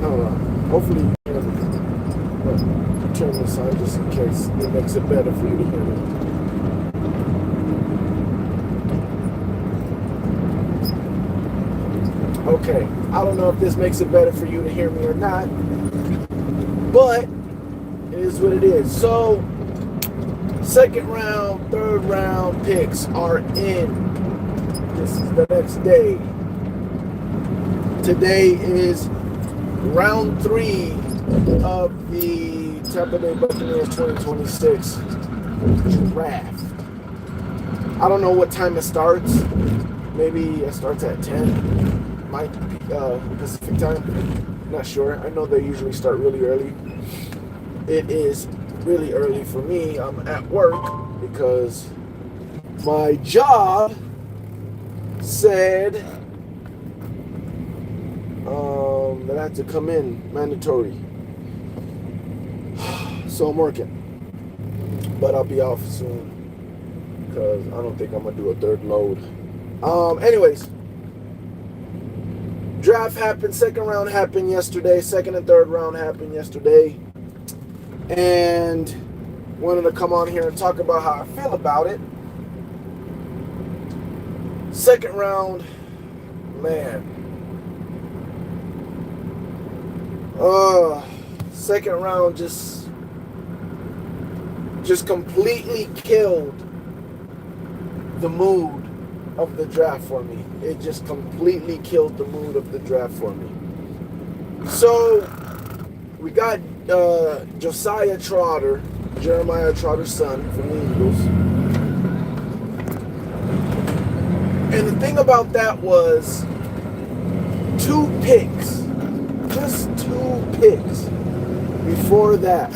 Hold on. Hopefully you can turn this on just in case it makes it better for you to hear me. Okay, I don't know if this makes it better for you to hear me or not, but it is what it is. So, second round, third round picks are in. This is the next day. Today is round 3 of the Tampa Bay Buccaneers 2026 draft. I don't know what time it starts. Maybe it starts at 10. My Pacific time. Not sure. I know they usually start really early. It is really early for me. I'm at work because my job said that I had to come in mandatory. So I'm working. But I'll be off soon because I don't think I'm going to do a third load. Anyways. Draft happened, second round happened yesterday, second and third round happened yesterday, and wanted to come on here and talk about how I feel about it. Second round, man. Second round just completely killed the mood of the draft for me. It just completely killed the mood of the draft for me. So we got Josiah Trotter, Jeremiah Trotter's son from the Eagles. And the thing about that was 2 picks, just 2 picks before that,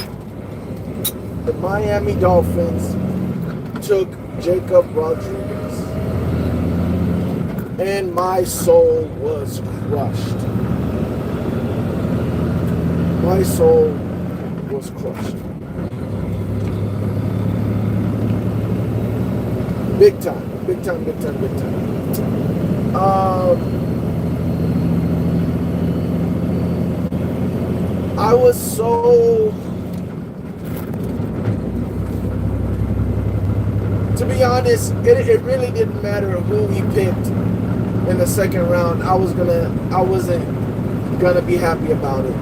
the Miami Dolphins took Jacob Rodriguez. And my soul was crushed. My soul was crushed. Big time, big time, big time, big time. I was so... To be honest, it really didn't matter who we picked in the second round. I wasn't gonna be happy about it.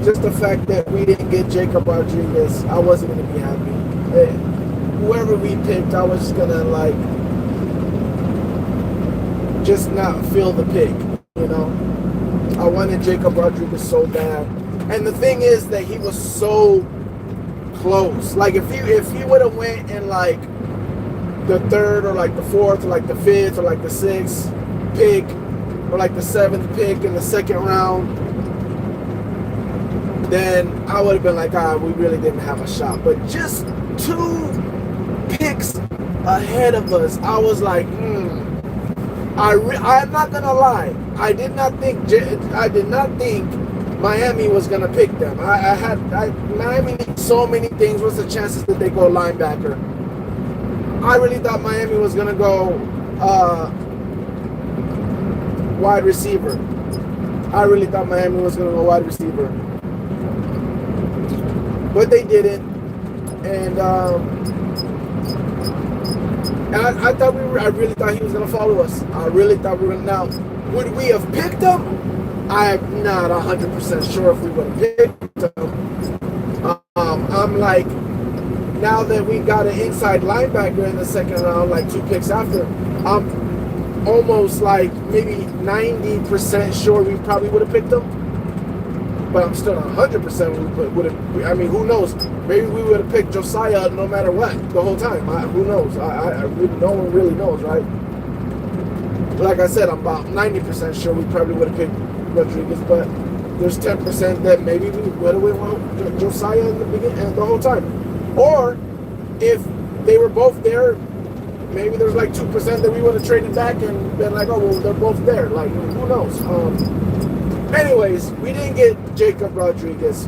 Just the fact that we didn't get Jacob Rodriguez, I wasn't gonna be happy. Whoever we picked, I was just gonna just not feel the pick, you know. I wanted Jacob Rodriguez so bad, and the thing is that he was so close. Like if he would have went in the 3rd or the 4th or the 5th or the 6th pick or the 7th pick in the second round, then I would have been we really didn't have a shot. But just 2 picks ahead of us, I was like, I'm not gonna lie, I did not think Miami was gonna pick them. Miami needs so many things. What's the chances that they go linebacker? I really thought Miami was going to go wide receiver. I really thought Miami was going to go wide receiver. But they didn't. And I really thought he was going to follow us. I really thought we were going to. Now, would we have picked him? I'm not 100% sure if we would have picked him. I'm now that we got an inside linebacker in the second round, 2 picks after, I'm almost maybe 90% sure we probably would have picked him. But I'm still not 100% we would have. I mean, who knows? Maybe we would have picked Josiah no matter what the whole time. Who knows? No one really knows, right? But like I said, I'm about 90% sure we probably would have picked Rodriguez, but there's 10% that maybe we would have went with Josiah in the beginning and the whole time. Or if they were both there, maybe there's 2% that we would have traded back and been oh well, they're both there. Who knows? Anyways, we didn't get Jacob Rodriguez.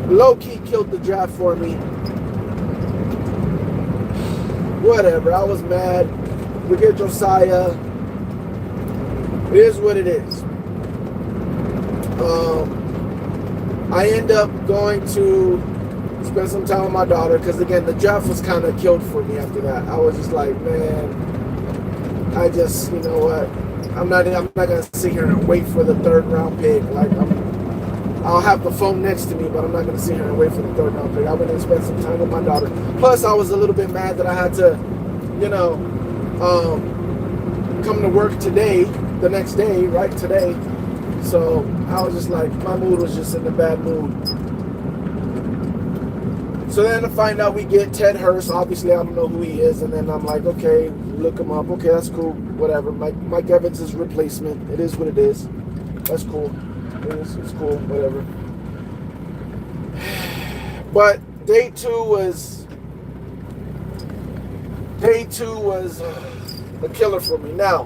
Low-key killed the draft for me. Whatever, I was mad. We get Josiah. It is what it is. I end up going to spend some time with my daughter because, again, the draft was kind of killed for me after that. I was just like, man, I just, you know what? I'm not gonna sit here and wait for the third round pick. Like, I'll have the phone next to me, but I'm not gonna sit here and wait for the third round pick. I went and spend some time with my daughter. Plus, I was a little bit mad that I had to, you know, come to work today, the next day, right today. So I was just like, my mood was just in a bad mood. So then to find out we get Ted Hurst. Obviously, I don't know who he is. And then I'm like, okay, look him up. Okay, that's cool. Whatever. Mike Evans' replacement. It is what it is. That's cool. It's cool. Whatever. But day two was a killer for me. Now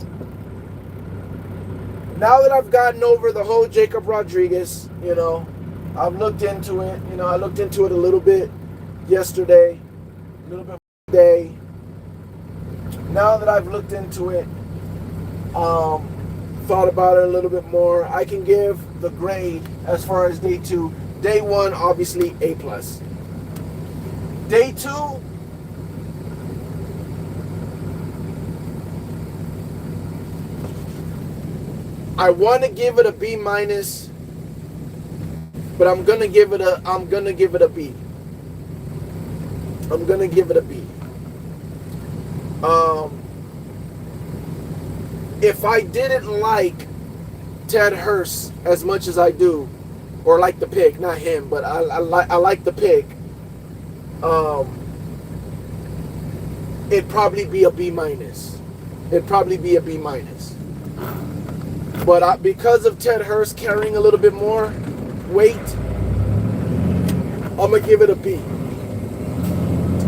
that I've gotten over the whole Jacob Rodriguez, you know, I've looked into it. You know, I looked into it a little bit yesterday, a little bit today. Now that I've looked into it, thought about it a little bit more, I can give the grade as far as day two. Day one, obviously A+. Day two, I want to give it a B-, but I'm gonna give it a B. I'm gonna give it a B. If I didn't like Ted Hurst as much as I do, or like the pick, not him, but I like the pick, it'd probably be a B-. It'd probably be a B-. But because of Ted Hurst carrying a little bit more weight, I'm going to give it a B.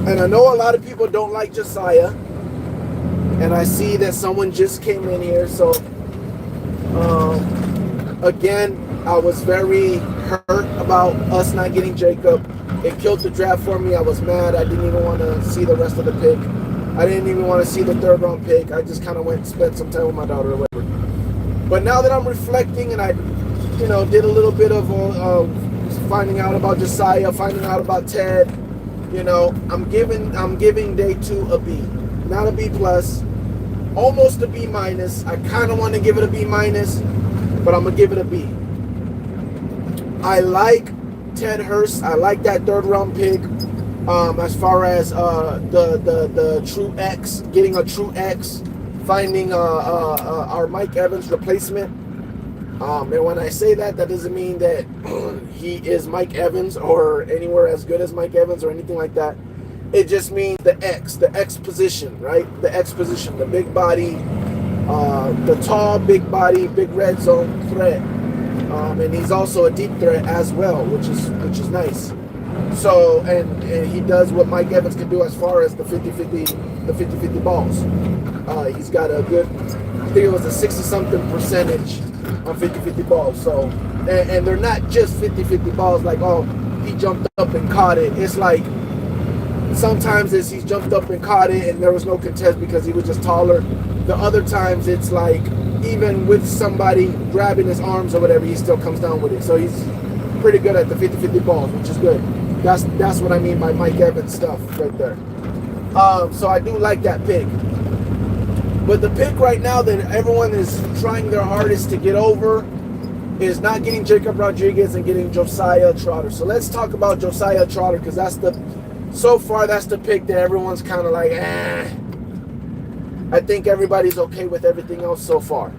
And I know a lot of people don't like Josiah. And I see that someone just came in here. So, again, I was very hurt about us not getting Jacob. It killed the draft for me. I was mad. I didn't even want to see the rest of the pick. I didn't even want to see the third round pick. I just kind of went and spent some time with my daughter or whatever. But now that I'm reflecting and I, you know, did a little bit of finding out about Josiah, finding out about Ted, you know, I'm giving day two a B, not a B+, almost a B-. I kind of want to give it a B-, but I'm gonna give it a B. I like Ted Hurst. I like that third round pick. As far as the true X, getting a true X, finding our Mike Evans replacement. And when I say that, that doesn't mean that he is Mike Evans or anywhere as good as Mike Evans or anything like that. It just means the X position, right? The X position, the big body, the tall, big body, big red zone threat. And he's also a deep threat as well, which is nice. So, and he does what Mike Evans can do as far as the 50-50 balls. He's got a good, I think it was a 60-something percentage on 50-50 balls. So, and they're not just 50-50 balls like, oh, he jumped up and caught it. It's like, sometimes he's jumped up and caught it and there was no contest because he was just taller. The other times it's like, even with somebody grabbing his arms or whatever, he still comes down with it. So he's pretty good at the 50-50 balls, which is good. That's what I mean by Mike Evans stuff right there. So I do like that pick. But the pick right now that everyone is trying their hardest to get over is not getting Jacob Rodriguez and getting Josiah Trotter. So let's talk about Josiah Trotter, because so far that's the pick that everyone's kind of like, eh. I think everybody's okay with everything else so far.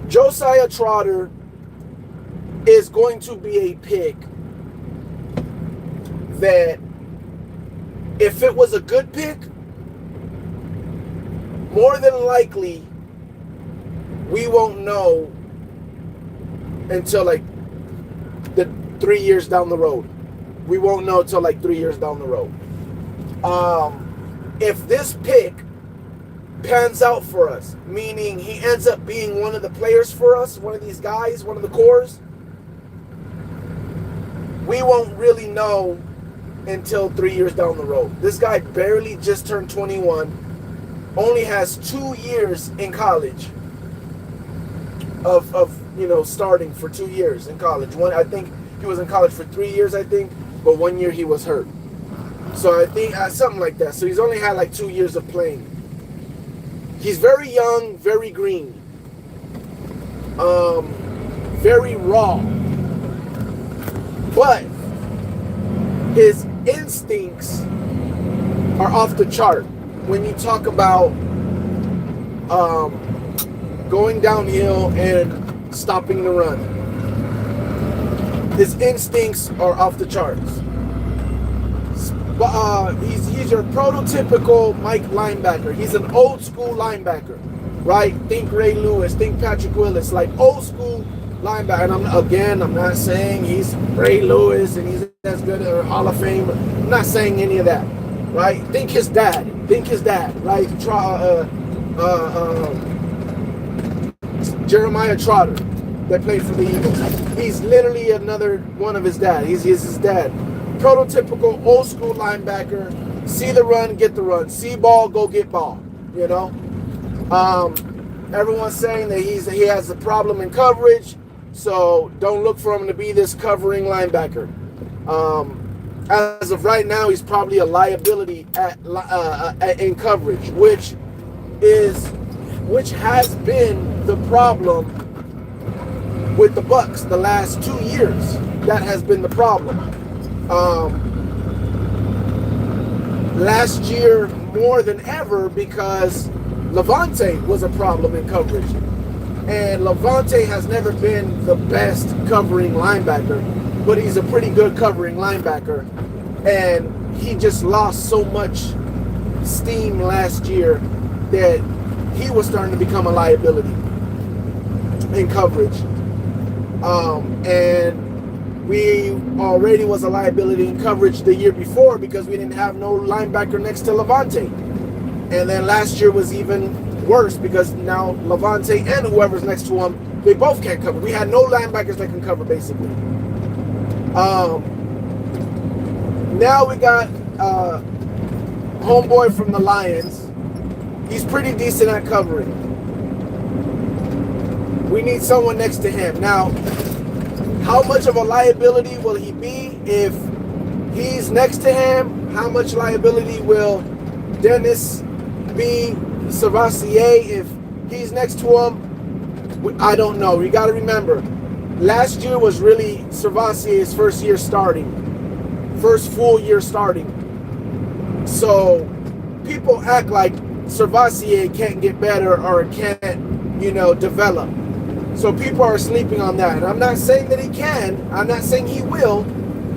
Josiah Trotter is going to be a pick that, if it was a good pick, more than likely we won't know until like the 3 years down the road. We won't know until like 3 years down the road. If this pick pans out for us, meaning he ends up being one of the players for us, one of these guys, one of the cores, we won't really know until 3 years down the road. This guy barely just turned 21. only has 2 years in college of starting for 2 years in college. One, I think he was in college for 3 years, I think, but 1 year he was hurt. So I think something like that. So he's only had like 2 years of playing. He's very young, very green, very raw, but his instincts are off the chart. When you talk about going downhill and stopping the run, his instincts are off the charts. He's your prototypical Mike linebacker. He's an old school linebacker, right? Think Ray Lewis, think Patrick Willis, like old school linebacker. And I'm not saying he's Ray Lewis and he's as good or Hall of Fame. I'm not saying any of that, right? Think his dad, right? Jeremiah Trotter, that played for the Eagles. He's literally another one of his dad. He's his dad. Prototypical old school linebacker. See the run, get the run. See ball, go get ball. You know. Everyone's saying that he has a problem in coverage, so don't look for him to be this covering linebacker. As of right now, he's probably a liability in coverage, which has been the problem with the Bucs the last 2 years. That has been the problem. Last year more than ever because Levante was a problem in coverage. And Levante has never been the best covering linebacker, but he's a pretty good covering linebacker. And he just lost so much steam last year that he was starting to become a liability in coverage. And we already was a liability in coverage the year before because we didn't have no linebacker next to Levante. And then last year was even worse because now Levante and whoever's next to him, they both can't cover. We had no linebackers that can cover, basically. Now we got homeboy from the Lions. He's pretty decent at covering. We need someone next to him. Now, how much of a liability will he be if he's next to him? How much liability will Dennis be, Savassier, if he's next to him? I don't know. You got to remember, last year was really Savassier's first full year starting. So people act like Savassier can't get better or can't, develop. So people are sleeping on that. And I'm not saying that he can. I'm not saying he will.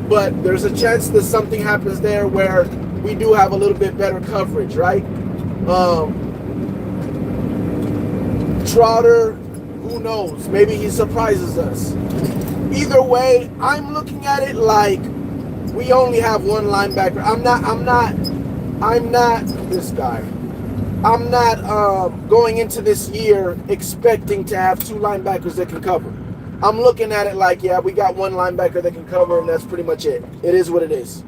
But there's a chance that something happens there where we do have a little bit better coverage, right? Trotter, who knows? Maybe he surprises us. Either way, I'm looking at it like we only have one linebacker. I'm not this guy. I'm not going into this year expecting to have two linebackers that can cover. I'm looking at it like, yeah, we got one linebacker that can cover, and that's pretty much it. It is what it is.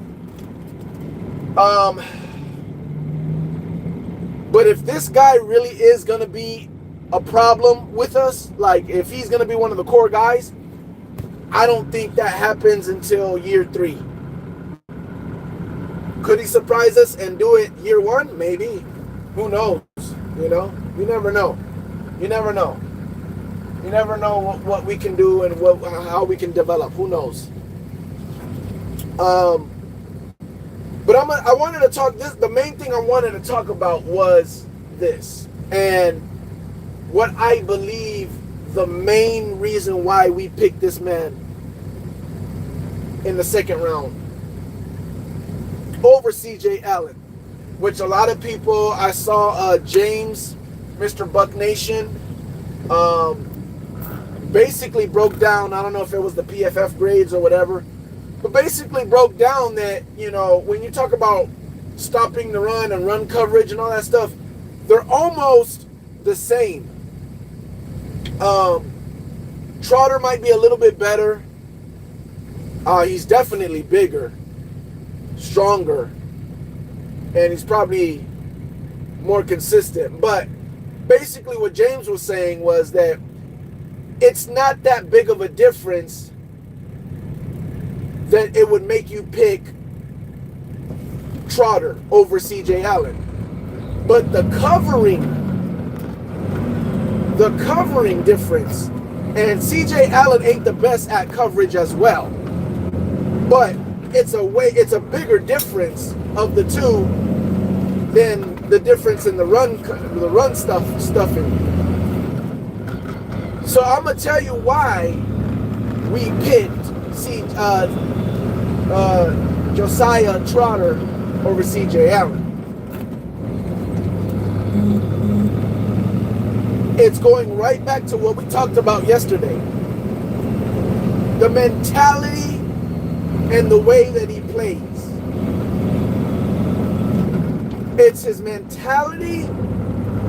But if this guy really is going to be a problem with us, like if he's going to be one of the core guys, I don't think that happens until year 3. Could he surprise us and do it year 1? Maybe. Who knows? You never know. You never know. You never know what we can do and how we can develop. Who knows? But I wanted to talk this. The main thing I wanted to talk about was this, and what I believe the main reason why we picked this man in the 2nd round over C.J. Allen. Which a lot of people, I saw James, Mr. Buck Nation, basically broke down, I don't know if it was the PFF grades or whatever, but basically broke down that, when you talk about stopping the run and run coverage and all that stuff, they're almost the same. Trotter might be a little bit better. He's definitely bigger, stronger, and he's probably more consistent. But basically what James was saying was that it's not that big of a difference that it would make you pick Trotter over CJ Allen. But the covering difference, and CJ Allen ain't the best at coverage as well. But it's a bigger difference of the two than the difference in the run stuffing. So I'm gonna tell you why we picked Josiah Trotter over CJ Allen. It's going right back to what we talked about yesterday. The mentality and the way that he plays. It's his mentality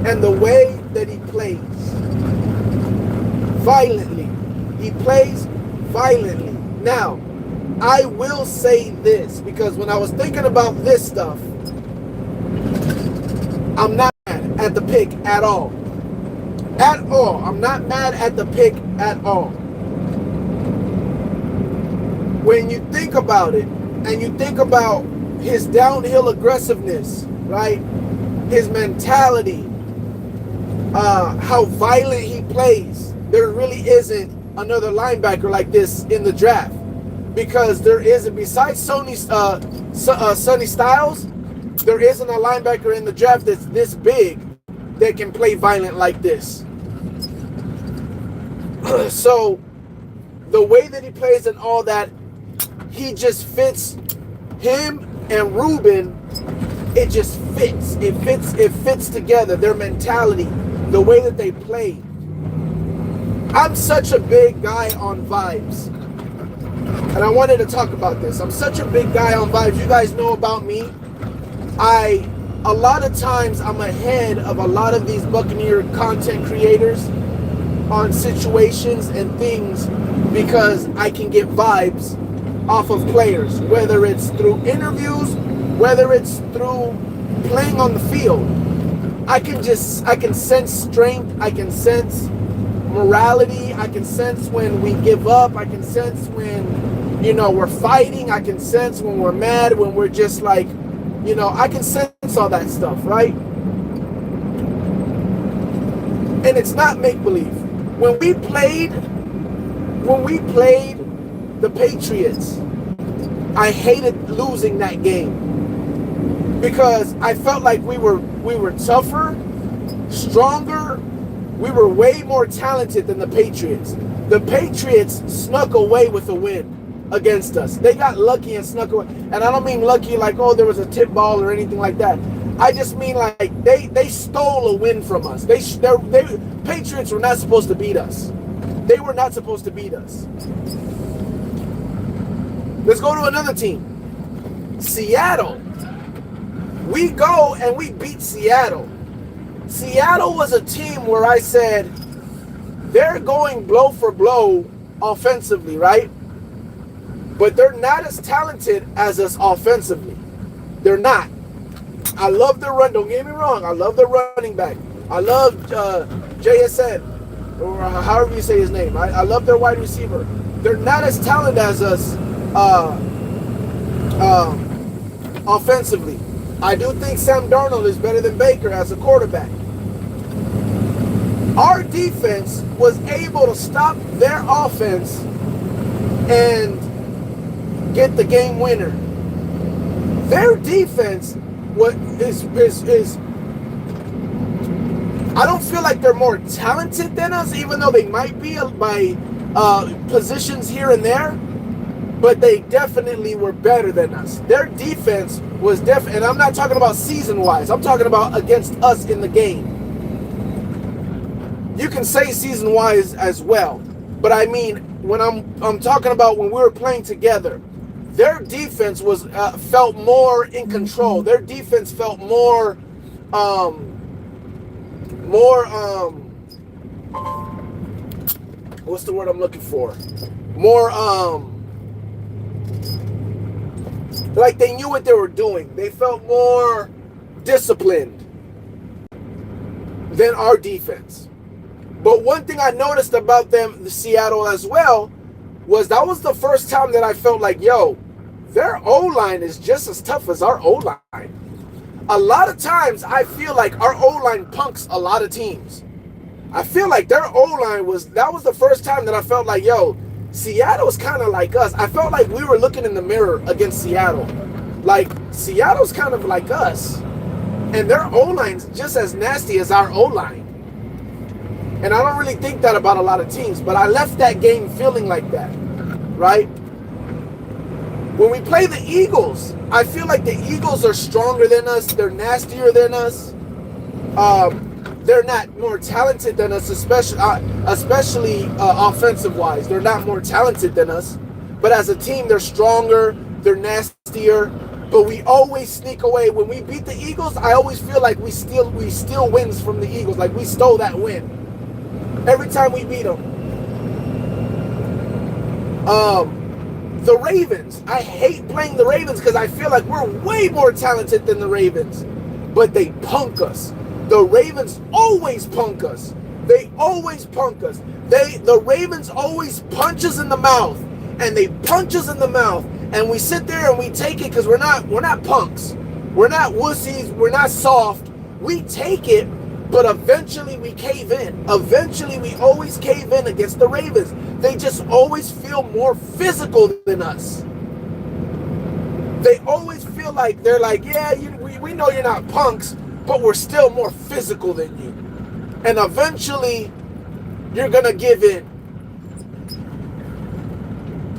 and the way that he plays. Violently. He plays violently. Now, I will say this, because when I was thinking about this stuff, I'm not mad at the pick at all. At all. I'm not mad at the pick at all. When you think about it, and you think about his downhill aggressiveness, right? His mentality, how violent he plays. There really isn't another linebacker like this in the draft, because there isn't, besides Sonny Styles, there isn't a linebacker in the draft that's this big that can play violent like this. So the way that he plays and all that, he just fits. Him and Ruben, it just fits. It fits together. Their mentality, the way that they play. I'm such a big guy on vibes, and I wanted to talk about this. I'm such a big guy on vibes. You guys know about me. A lot of times I'm ahead of a lot of these Buccaneer content creators on situations and things, because I can get vibes off of players, whether it's through interviews, whether it's through playing on the field. I can sense strength, I can sense morality, I can sense when we give up, I can sense when, we're fighting, I can sense when we're mad, when we're just like, I can sense all that stuff, right? And it's not make-believe. When we played the Patriots, I hated losing that game, because I felt like we were tougher, stronger, we were way more talented than the Patriots. The Patriots snuck away with a win against us. They got lucky and snuck away. And I don't mean lucky like, oh, there was a tip ball or anything like that. I just mean like they stole a win from us. Patriots were not supposed to beat us. They were not supposed to beat us. Let's go to another team. Seattle. We go and we beat Seattle. Seattle was a team where I said, they're going blow for blow offensively, right? But they're not as talented as us offensively. They're not. I love their run. Don't get me wrong. I love their running back. I love JSN, or however you say his name. I love their wide receiver. They're not as talented as us offensively. I do think Sam Darnold is better than Baker as a quarterback. Our defense was able to stop their offense and get the game winner. Their defense is I don't feel like they're more talented than us, even though they might be by positions here and there, but they definitely were better than us. Their defense was and I'm not talking about season-wise. I'm talking about against us in the game. You can say season-wise as well, but I mean when I'm talking about when we were playing together. Their defense was felt more in control. Their defense felt more what's the word I'm looking for? More like they knew what they were doing. They felt more disciplined. than our defense. But one thing I noticed about them, the Seattle as well, was that was the first time that I felt like, yo, their O-line is just as tough as our O-line. A lot of times I feel like our O-line punks a lot of teams. I feel like their O-line that was the first time that I felt like, yo, Seattle's kind of like us. I felt like we were looking in the mirror against Seattle. Like, Seattle's kind of like us. And their O-line's just as nasty as our O-line. And I don't really think that about a lot of teams, but I left that game feeling like that, right? When we play the Eagles, I feel like the Eagles are stronger than us. They're nastier than us. They're not more talented than us, especially offensive-wise. They're not more talented than us. But as a team, they're stronger. They're nastier. But we always sneak away. When we beat the Eagles, I always feel like we steal wins from the Eagles. Like we stole that win every time we beat them. The Ravens. I hate playing the Ravens because I feel like we're way more talented than the Ravens. But they punk us. The Ravens always punk us. They always punk us. The Ravens always punch us in the mouth. And they punch us in the mouth. And we sit there and we take it because we're not punks. We're not wussies. We're not soft. We take it, but eventually we cave in. Eventually we always cave in against the Ravens. They just always feel more physical than us. They always feel like they're like, yeah, we know you're not punks, but we're still more physical than you. And eventually you're going to give in.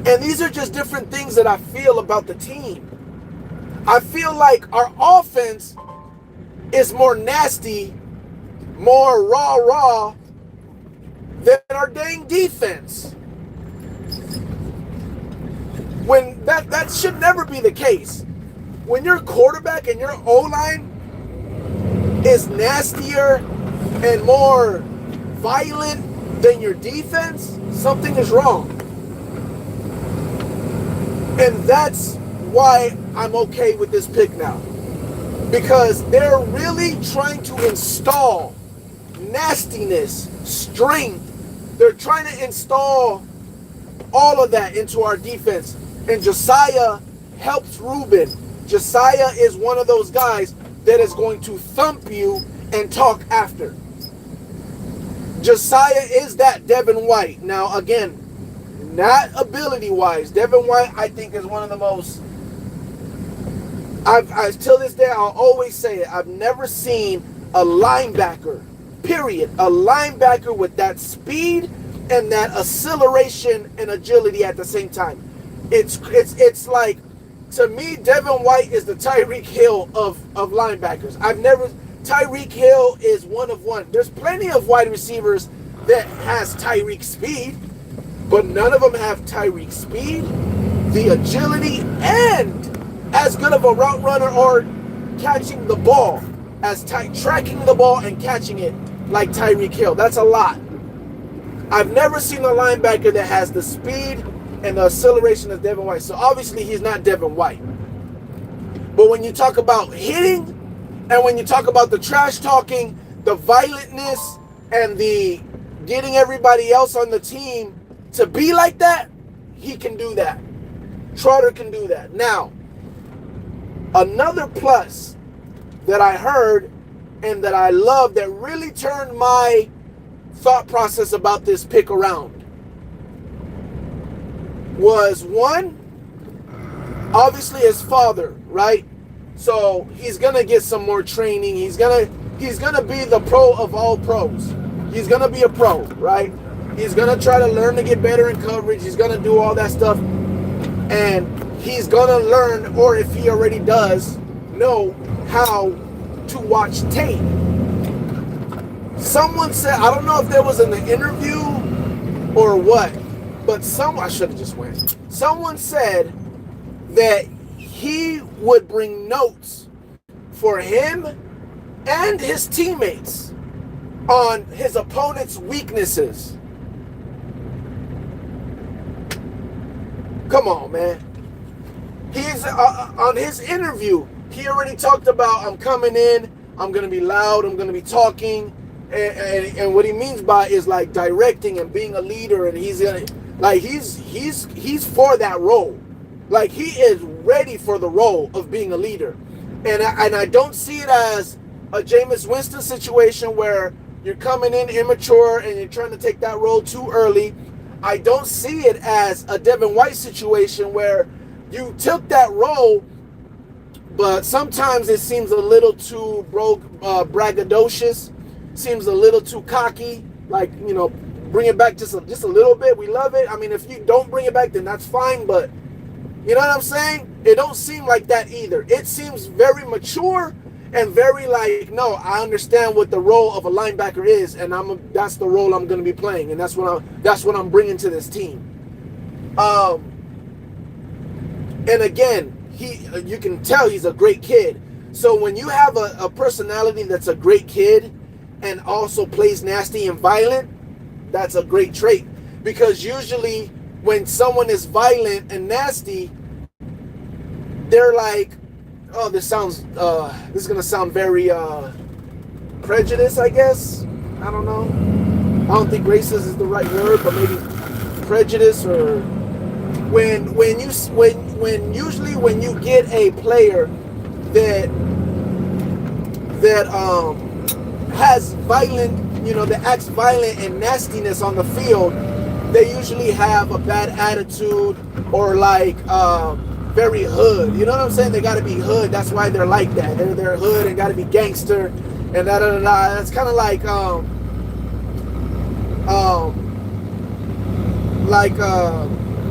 And these are just different things that I feel about the team. I feel like our offense is more nasty, more raw than our dang defense. When that should never be the case. When your quarterback and your O-line is nastier and more violent than your defense, something is wrong. And that's why I'm okay with this pick now. Because they're really trying to install nastiness, strength. They're trying to install all of that into our defense. And Josiah helps Ruben. Josiah is one of those guys that is going to thump you and talk after. Josiah is that Devin White. Now, again, not ability-wise. Devin White, I think, is one of the most... till this day, I'll always say it. I've never seen a linebacker, period, a linebacker with that speed and that acceleration and agility at the same time. It's like, to me, Devin White is the Tyreek Hill of linebackers. Tyreek Hill is one of one. There's plenty of wide receivers that has Tyreek speed, but none of them have Tyreek speed, the agility, and as good of a route runner or catching the ball, tracking the ball and catching it like Tyreek Hill. That's a lot. I've never seen a linebacker that has the speed and the acceleration of Devin White. So obviously he's not Devin White. But when you talk about hitting, and when you talk about the trash talking, the violentness, and the getting everybody else on the team to be like that, he can do that. Trotter can do that. Now, another plus that I heard and that I love that really turned my thought process about this pick around was, one, obviously his father, right? So he's gonna get some more training. He's gonna be the pro of all pros. He's gonna be a pro, right? He's gonna try to learn to get better in coverage. He's gonna do all that stuff, and he's gonna learn, or if he already does, know how to watch tape. Someone said, I don't know if there was in the interview or what, but I should have just went. Someone said that he would bring notes for him and his teammates on his opponent's weaknesses. Come on, man. He's on his interview, he already talked about, I'm coming in, I'm going to be loud, I'm going to be talking, and what he means by is like directing and being a leader, and he's gonna like he's for that role. Like he is ready for the role of being a leader, and I don't see it as a Jameis Winston situation where you're coming in immature and you're trying to take that role too early. I don't see it as a Devin White situation where you took that role, but sometimes it seems a little too braggadocious, seems a little too cocky. Like, you know, bring it back just a little bit. We love it. I mean, if you don't bring it back, then that's fine. But you know what I'm saying? It don't seem like that either. It seems very mature and very like, no, I understand what the role of a linebacker is, and that's the role I'm going to be playing, and that's what I'm bringing to this team. And again, you can tell he's a great kid. So when you have a personality that's a great kid and also plays nasty and violent, that's a great trait. Because usually when someone is violent and nasty, they're like, oh, this is gonna sound very prejudiced, I guess. I don't know. I don't think racist is the right word, but maybe prejudice, or when you get a player that has violent, you know, that acts violent and nastiness on the field, they usually have a bad attitude, or like very hood. You know what I'm saying? They got to be hood. That's why they're like that. They're hood and got to be gangster and da da da da. That's kind of like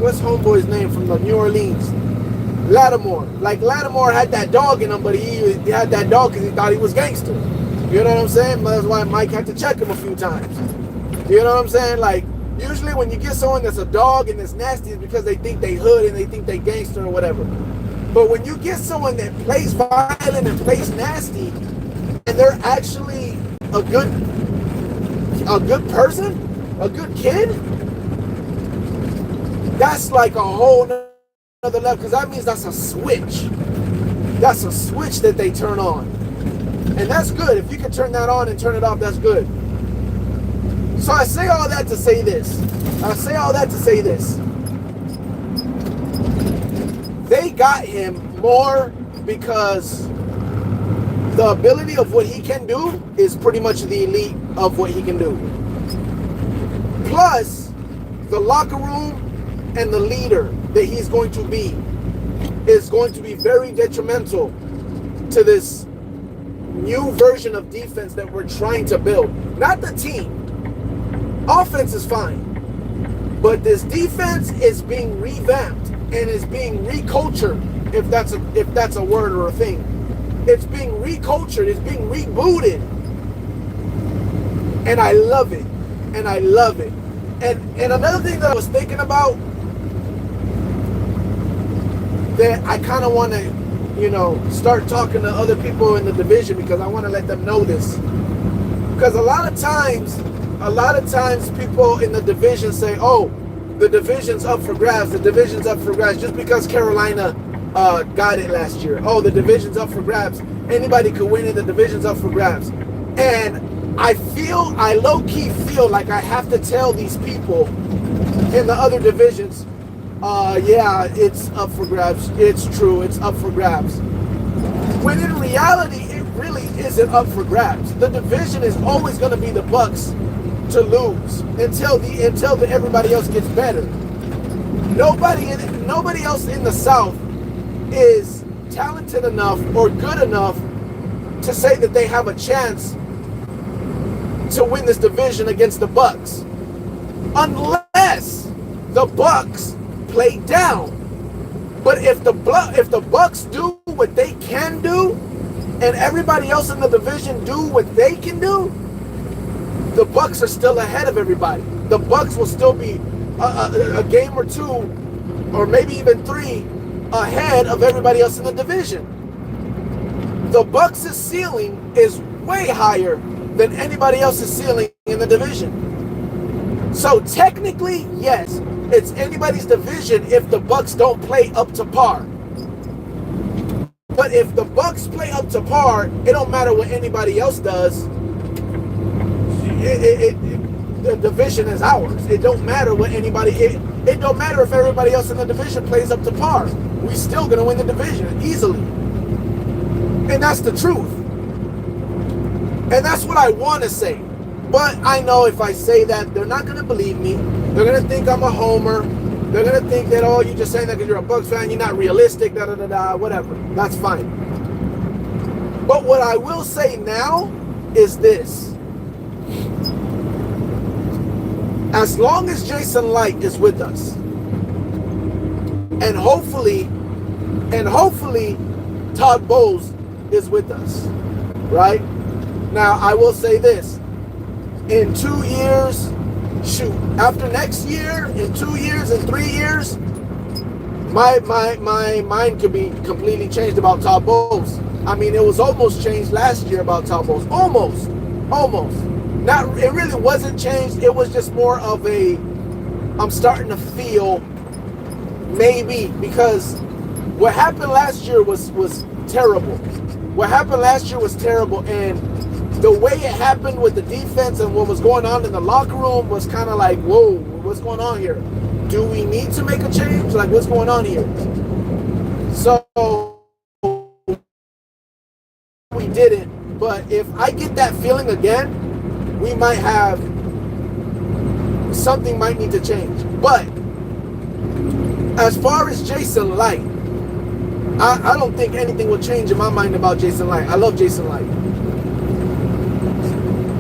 what's homeboy's name from the New Orleans? Lattimore. Like Lattimore had that dog in him, but he had that dog because he thought he was gangster. You know what I'm saying? That's why Mike had to check him a few times. You know what I'm saying? Like, usually when you get someone that's a dog and that's nasty, it's because they think they hood and they think they gangster or whatever. But when you get someone that plays violent and plays nasty, and they're actually a good person, a good kid, that's like a whole other level, because that means that's a switch. That's a switch that they turn on. And that's good. If you can turn that on and turn it off, that's good. So I say all that to say this. They got him more because the ability of what he can do is pretty much the elite of what he can do. Plus, the locker room and the leader that he's going to be is going to be very detrimental to this new version of defense that we're trying to build. Not the team. Offense is fine. But this defense is being revamped and is being recultured, if that's a word or a thing. It's being recultured, it's being rebooted. And I love it. And another thing that I was thinking about that I kind of want to, you know, start talking to other people in the division, because I want to let them know this. Because a lot of times people in the division say, oh, the division's up for grabs, just because Carolina got it last year. Oh, the division's up for grabs. Anybody could win it, the division's up for grabs. And I low-key feel like I have to tell these people in the other divisions, yeah, it's up for grabs. It's true, it's up for grabs. When in reality, it really isn't up for grabs. The division is always going to be the Bucs to lose until everybody else gets better. Nobody else in the South is talented enough or good enough to say that they have a chance to win this division against the Bucs, unless the Bucs play down. But if the Bucs do what they can do, and everybody else in the division do what they can do, the Bucs are still ahead of everybody. The Bucs will still be a game or two, or maybe even three, ahead of everybody else in the division. The Bucs' ceiling is way higher than anybody else's ceiling in the division. So technically, yes, it's anybody's division if the Bucs don't play up to par. But if the Bucs play up to par, it don't matter what anybody else does. the division is ours. It don't matter what anybody. It don't matter if everybody else in the division plays up to par. We still gonna win the division easily, and that's the truth. And that's what I want to say. But I know if I say that, they're not gonna believe me. They're gonna think I'm a homer. They're gonna think that, oh, you're just saying that because you're a Bucks fan. You're not realistic. Da da da da. Whatever. That's fine. But what I will say now is this. As long as Jason Light is with us, and hopefully Todd Bowles is with us, right? Now, I will say this. In 2 years, shoot, after next year, in 2 years, in 3 years, my mind could be completely changed about Todd Bowles. I mean, it was almost changed last year about Todd Bowles. Almost. Not, it really wasn't changed. It was just more of a, I'm starting to feel maybe, because what happened last year was terrible. What happened last year was terrible, and the way it happened with the defense and what was going on in the locker room was kind of like, whoa, what's going on here? Do we need to make a change? Like, what's going on here? So we didn't, but if I get that feeling again, we might have, something might need to change. But as far as Jason Light, I don't think anything will change in my mind about Jason Light. I love Jason Light.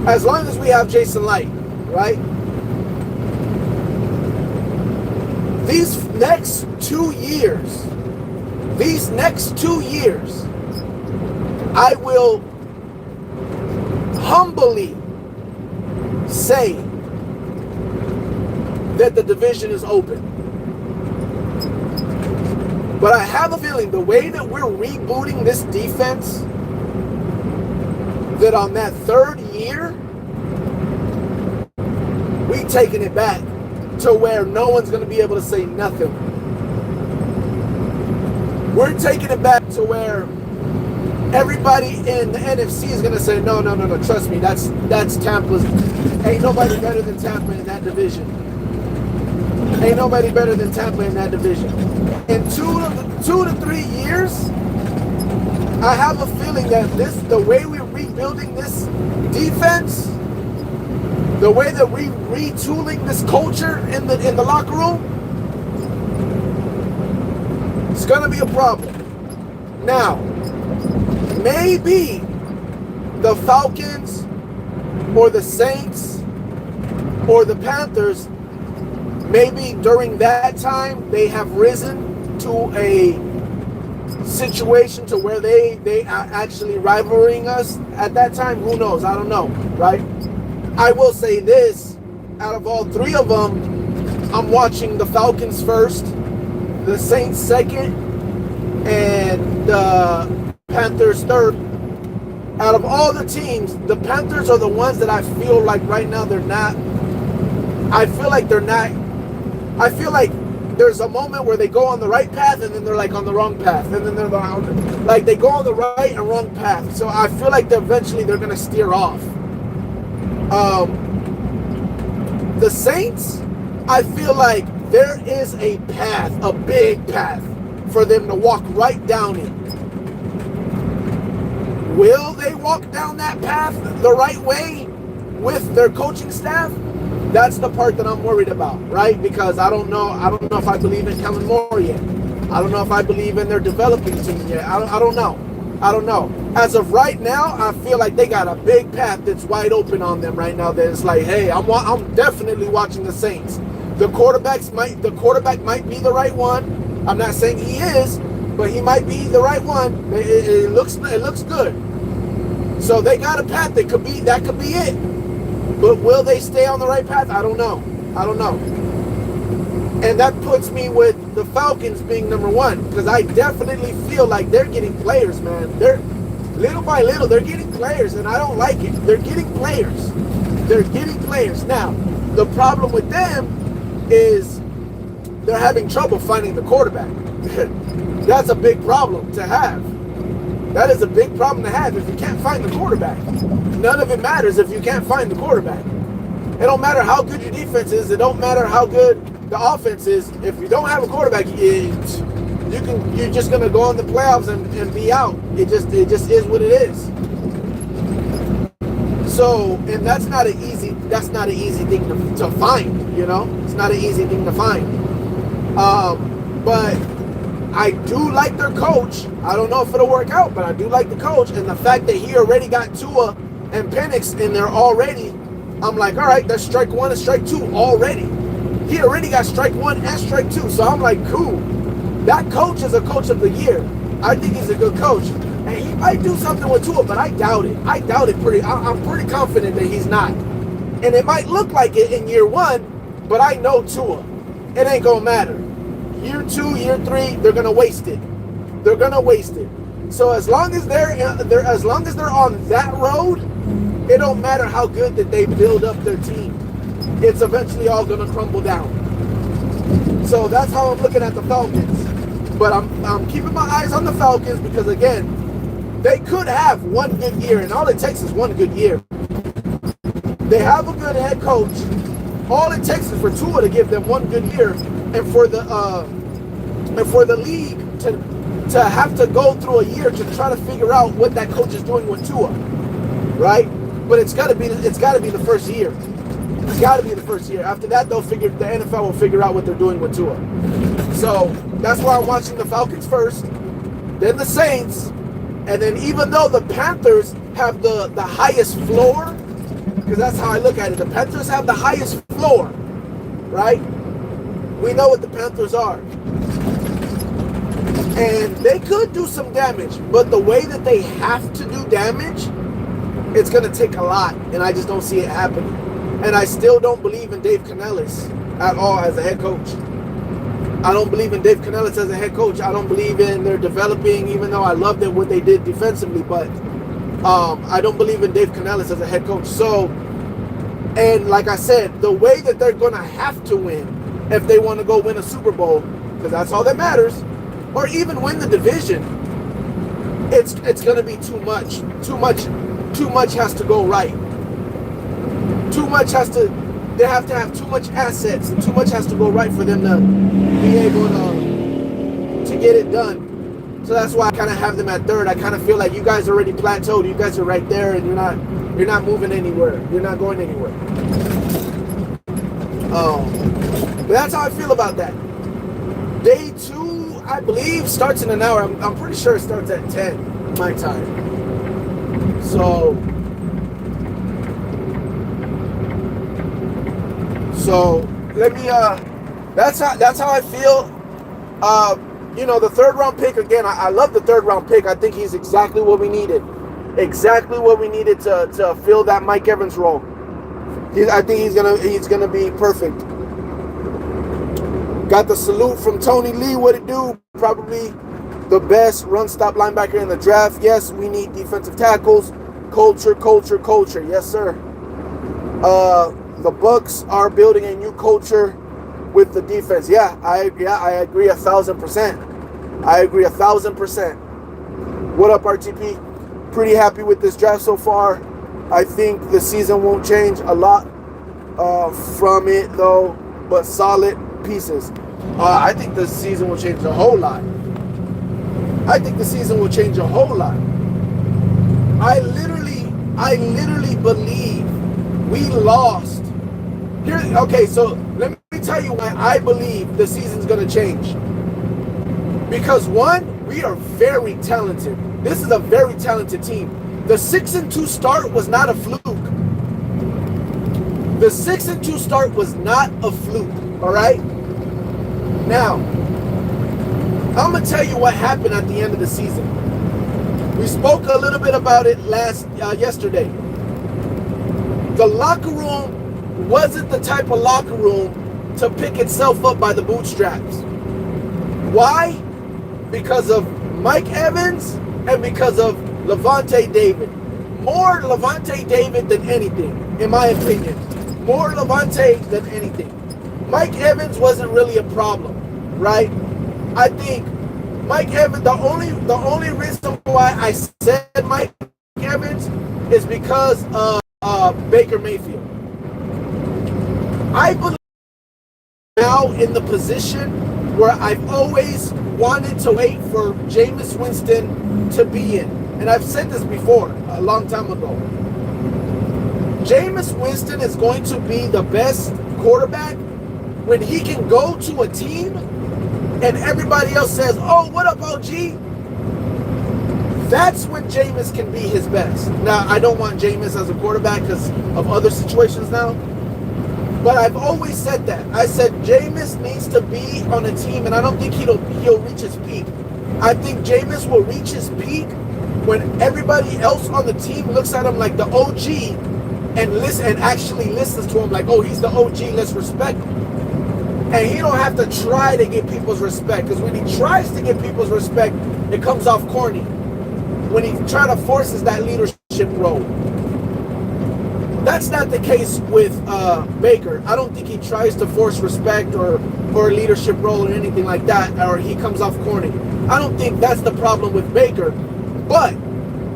As long as we have Jason Light, right? These next 2 years, I will humbly say that the division is open. But I have a feeling the way that we're rebooting this defense, that on that third year, we taking it back to where no one's going to be able to say nothing. We're taking it back to where everybody in the NFC is going to say, no, trust me, that's Tampa's. Ain't nobody better than Tampa in that division. Ain't nobody better than Tampa in that division. In 2 to 3 years, I have a feeling that the way we're rebuilding this defense, the way that we're retooling this culture in the locker room, it's going to be a problem. Now, maybe the Falcons or the Saints or the Panthers, maybe during that time they have risen to a situation to where they are actually rivaling us at that time. Who knows? I don't know, right? I will say this, out of all three of them, I'm watching the Falcons first, the Saints second, and the Panthers third. Out of all the teams, the Panthers are the ones that I feel like right now they're not. I feel like there's a moment where they go on the right path and then they're like on the wrong path. And then they're like they go on the right and wrong path. So I feel like eventually they're going to steer off. The Saints, I feel like there is a path, a big path for them to walk right down it. Will they walk down that path the right way with their coaching staff? That's the part that I'm worried about, right? Because I don't know if I believe in Kellen Moore yet. I don't know if I believe in their developing team yet. I don't know. As of right now, I feel like they got a big path that's wide open on them right now. That it's like, hey, I'm definitely watching the Saints. The quarterback might be the right one. I'm not saying he is, but he might be the right one. It looks good. So they got a path that could be it. But will they stay on the right path? I don't know. And that puts me with the Falcons being number one, because I definitely feel like they're getting players, man. They're little by little, they're getting players, and I don't like it. They're getting players. Now, the problem with them is they're having trouble finding the quarterback. That's a big problem to have. That is a big problem to have if you can't find the quarterback. None of it matters if you can't find the quarterback. It don't matter how good your defense is. It don't matter how good the offense is. If you don't have a quarterback, you're just gonna go in the playoffs and be out. It just is what it is. So, and that's not an easy thing to find. You know, it's not an easy thing to find. But I do like their coach. I don't know if it'll work out, but I do like the coach, and the fact that he already got Tua and Penix in there already, I'm like, all right, that's strike one and strike two already. He already got strike one and strike two, so I'm like, cool. That coach is a coach of the year. I think he's a good coach, and he might do something with Tua, but I doubt it. I'm pretty confident that he's not. And it might look like it in year one, but I know Tua. It ain't gonna matter. Year two, year three, they're gonna waste it. They're gonna waste it. So as long as they're on that road, it don't matter how good that they build up their team. It's eventually all gonna crumble down. So that's how I'm looking at the Falcons. But I'm keeping my eyes on the Falcons because, again, they could have one good year, and all it takes is one good year. They have a good head coach. All it takes is for Tua to give them one good year, and for the league to have to go through a year to try to figure out what that coach is doing with Tua, right? But it's got to be the first year. It's got to be the first year. After that, the NFL will figure out what they're doing with Tua. So that's why I'm watching the Falcons first, then the Saints, and then even though the Panthers have the highest floor, because that's how I look at it, the Panthers have the highest floor, right? We know what the Panthers are. And they could do some damage, but the way that they have to do damage, it's going to take a lot, and I just don't see it happening. And I still don't believe in Dave Canellis at all as a head coach. I don't believe in Dave Canellis as a head coach. I don't believe in their developing, even though I loved it what they did defensively, but I don't believe in Dave Canellis as a head coach. So, and like I said, the way that they're going to have to win if they want to go win a Super Bowl, because that's all that matters, or even win the division, it's going to be too much. Too much has to go right. They have to have too much assets, and too much has to go right for them to be able to get it done. So that's why I kind of have them at third. I kind of feel like you guys are already plateaued. You guys are right there, and you're not moving anywhere. You're not going anywhere. But that's how I feel about that. Day 2, I believe, starts in an hour. I'm pretty sure it starts at 10 my time. So let me. That's how I feel. The third round pick again. I love the third round pick. I think he's exactly what we needed. Exactly what we needed to fill that Mike Evans role. I think he's gonna be perfect. Got the salute from Tony Lee. What it do? Probably the best run stop linebacker in the draft. Yes, we need defensive tackles. Culture. Yes, sir. The Bucks are building a new culture with the defense. Yeah, I agree 1,000%. I agree 1,000%. What up, RTP? Pretty happy with this draft so far. I think the season won't change a lot from it though, but solid pieces. I think the season will change a whole lot. I literally believe we lost. Okay, so let me tell you why I believe the season's going to change. Because one, we are very talented. This is a very talented team. The 6-2 start was not a fluke. The 6-2 start was not a fluke, all right? Now, I'm going to tell you what happened at the end of the season. We spoke a little bit about it yesterday. The locker room wasn't the type of locker room to pick itself up by the bootstraps. Why? Because of Mike Evans and because of Levante David. More Levante David than anything, in my opinion. More Levante than anything. Mike Evans wasn't really a problem, right? I think Mike Evans, the only reason why I said Mike Evans is because of Baker Mayfield. I believe now in the position where I've always wanted to wait for Jameis Winston to be in. And I've said this before, a long time ago. Jameis Winston is going to be the best quarterback when he can go to a team and everybody else says, oh, what up, OG? That's when Jameis can be his best. Now, I don't want Jameis as a quarterback because of other situations now. But I've always said that. I said Jameis needs to be on a team, and I don't think he'll reach his peak. I think Jameis will reach his peak when everybody else on the team looks at him like the OG and actually listens to him like, oh, he's the OG, let's respect him. And he don't have to try to get people's respect, because when he tries to get people's respect, it comes off corny. When he try to forces that leadership role. That's not the case with Baker. I don't think he tries to force respect or a leadership role or anything like that, or he comes off corny. I don't think that's the problem with Baker. But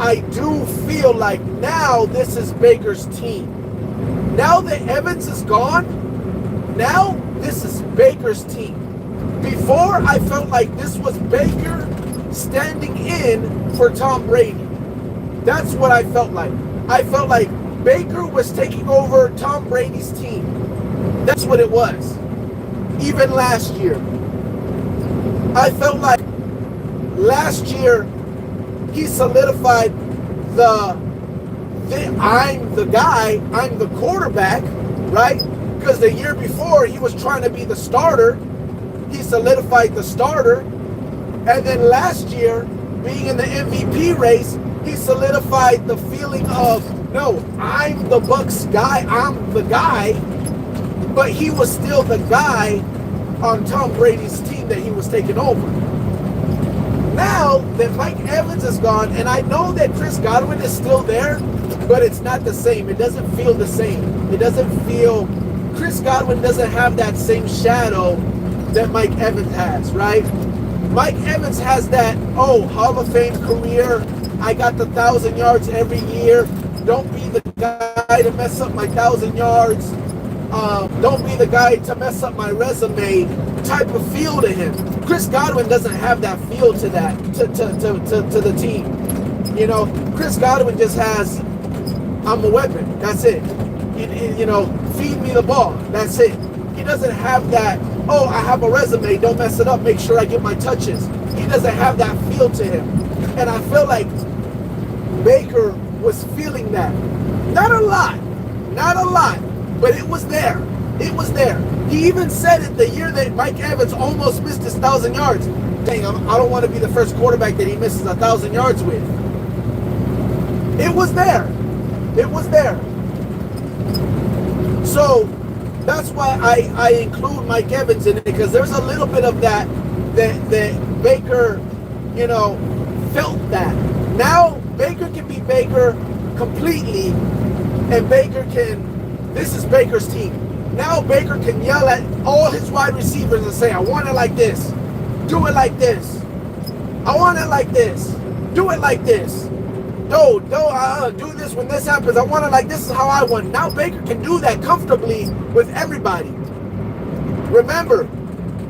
I do feel like now this is Baker's team. Now that Evans is gone, now this is Baker's team. Before, I felt like this was Baker standing in for Tom Brady. That's what I felt like. I felt like Baker was taking over Tom Brady's team. That's what it was. Even last year. I felt like last year he solidified I'm the guy, I'm the quarterback, right? Because the year before he was trying to be the starter. He solidified the starter. And then last year, being in the MVP race, he solidified the feeling of, no, I'm the Bucs guy, I'm the guy, but he was still the guy on Tom Brady's team that he was taking over. Now that Mike Evans is gone, and I know that Chris Godwin is still there, but it's not the same. It doesn't feel the same. It doesn't feel, Chris Godwin doesn't have that same shadow that Mike Evans has, right? Mike Evans has that, oh, Hall of Fame career. I got the 1,000 yards every year. Don't be the guy to mess up my 1,000 yards. Don't be the guy to mess up my resume type of feel to him. Chris Godwin doesn't have that feel to that, to the team. You know, Chris Godwin just has, I'm a weapon. That's it. You know, feed me the ball. That's it. He doesn't have that, oh, I have a resume, don't mess it up, make sure I get my touches. He doesn't have that feel to him. And I feel like Baker was feeling that. Not a lot, but it was there. It was there. He even said it the year that Mike Evans almost missed his 1,000 yards. Dang, I don't want to be the first quarterback that he misses 1,000 yards with. It was there. It was there. So that's why I include Mike Evans in it, because there's a little bit of that Baker, you know, felt that. Now Baker can be Baker completely, and Baker can, this is Baker's team. Now Baker can yell at all his wide receivers and say, I want it like this. Do it like this. I want it like this. Do it like this. No, do this when this happens. I want it like this is how I want it. Now Baker can do that comfortably with everybody. Remember,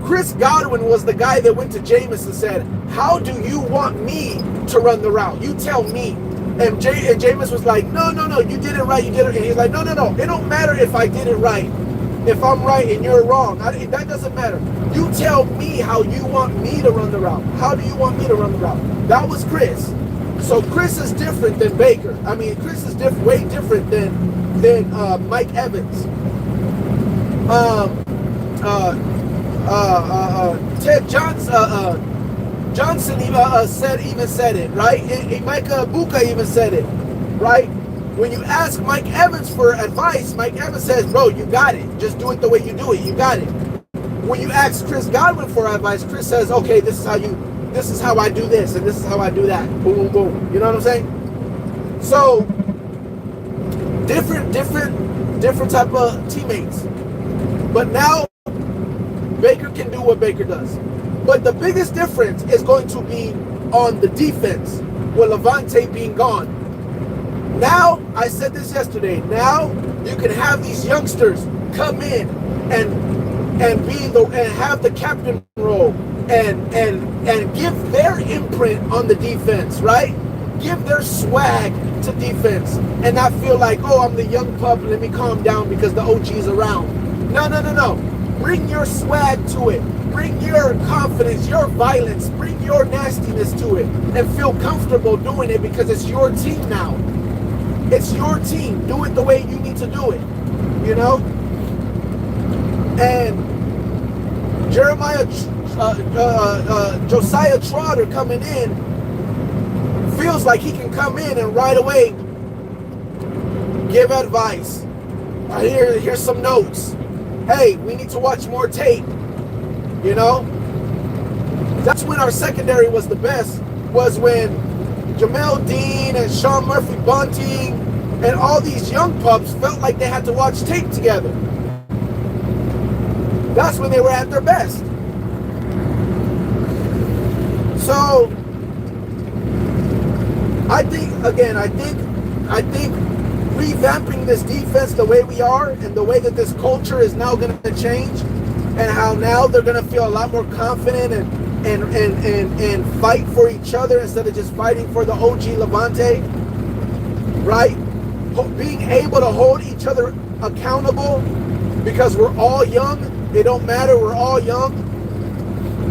Chris Godwin was the guy that went to Jameis and said, how do you want me to run the route? You tell me. And Jameis was like, no, you did it right, you did it. And he's like, no, it don't matter if I did it right. If I'm right and you're wrong, that doesn't matter. You tell me how you want me to run the route. How do you want me to run the route? That was Chris. So Chris is different than Baker. I mean, Chris is way different than Mike Evans. Ted Johnson even said it, right? Mike Buka even said it, right? When you ask Mike Evans for advice, Mike Evans says, bro, you got it. Just do it the way you do it. You got it. When you ask Chris Godwin for advice, Chris says, okay, this is how I do this, and this is how I do that. Boom, boom, boom. You know what I'm saying? So, different type of teammates. But now, Baker can do what Baker does. But the biggest difference is going to be on the defense, with Levante being gone. Now, I said this yesterday, now you can have these youngsters come in and be the and have the captain role and give their imprint on the defense, right? Give their swag to defense and not feel like, oh, I'm the young pup, let me calm down because the OG's around. No. Bring your swag to it. Bring your confidence, your violence, bring your nastiness to it and feel comfortable doing it because it's your team now. It's your team. Do it the way you need to do it, you know? And Josiah Trotter coming in feels like he can come in and right away give advice. Here's some notes. Hey, we need to watch more tape. You know? That's when our secondary was the best, was when Jamel Dean and Sean Murphy Bunting and all these young pups felt like they had to watch tape together. That's when they were at their best. So I think revamping this defense the way we are and the way that this culture is now going to change, and how now they're going to feel a lot more confident and fight for each other instead of just fighting for the OG Levante, right? Being able to hold each other accountable because we're all young. It don't matter, we're all young.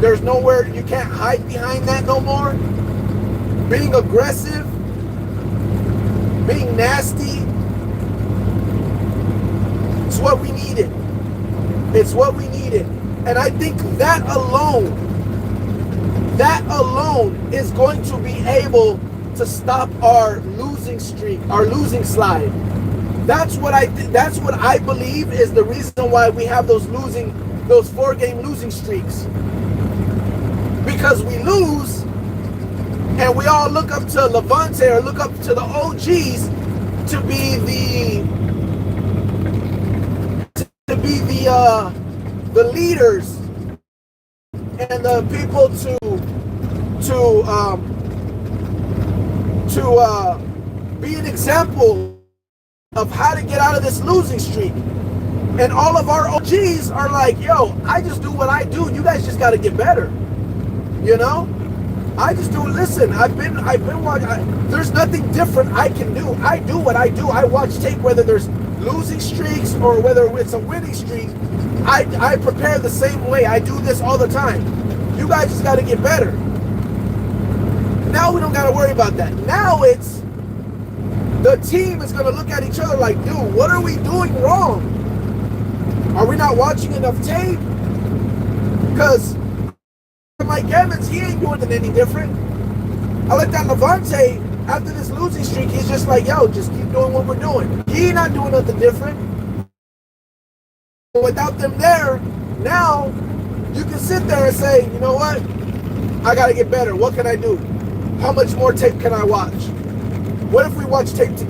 There's nowhere, you can't hide behind that no more. Being aggressive, being nasty, it's what we needed. It's what we needed. And I think that alone is going to be able to stop our losing streak, our losing slide. That's what I believe is the reason why we have those 4-game losing streaks. Because we lose and we all look up to Levante or look up to the OGs to be the leaders and the people to be an example of how to get out of this losing streak. And all of our OGs are like, yo, I just do what I do. You guys just got to get better. You know? I just do, listen, I've been watching, there's nothing different I can do. I do what I do. I watch tape, whether there's losing streaks or whether it's a winning streak. I prepare the same way. I do this all the time. You guys just got to get better. Now we don't got to worry about that. Now it's, the team is going to look at each other like, dude, what are we doing wrong? Are we not watching enough tape? Because Mike Evans, he ain't doing it any different. I like that Levante, after this losing streak, he's just like, yo, just keep doing what we're doing. He not doing nothing different. Without them there, now you can sit there and say, you know what? I got to get better. What can I do? How much more tape can I watch? What if we watch tape together?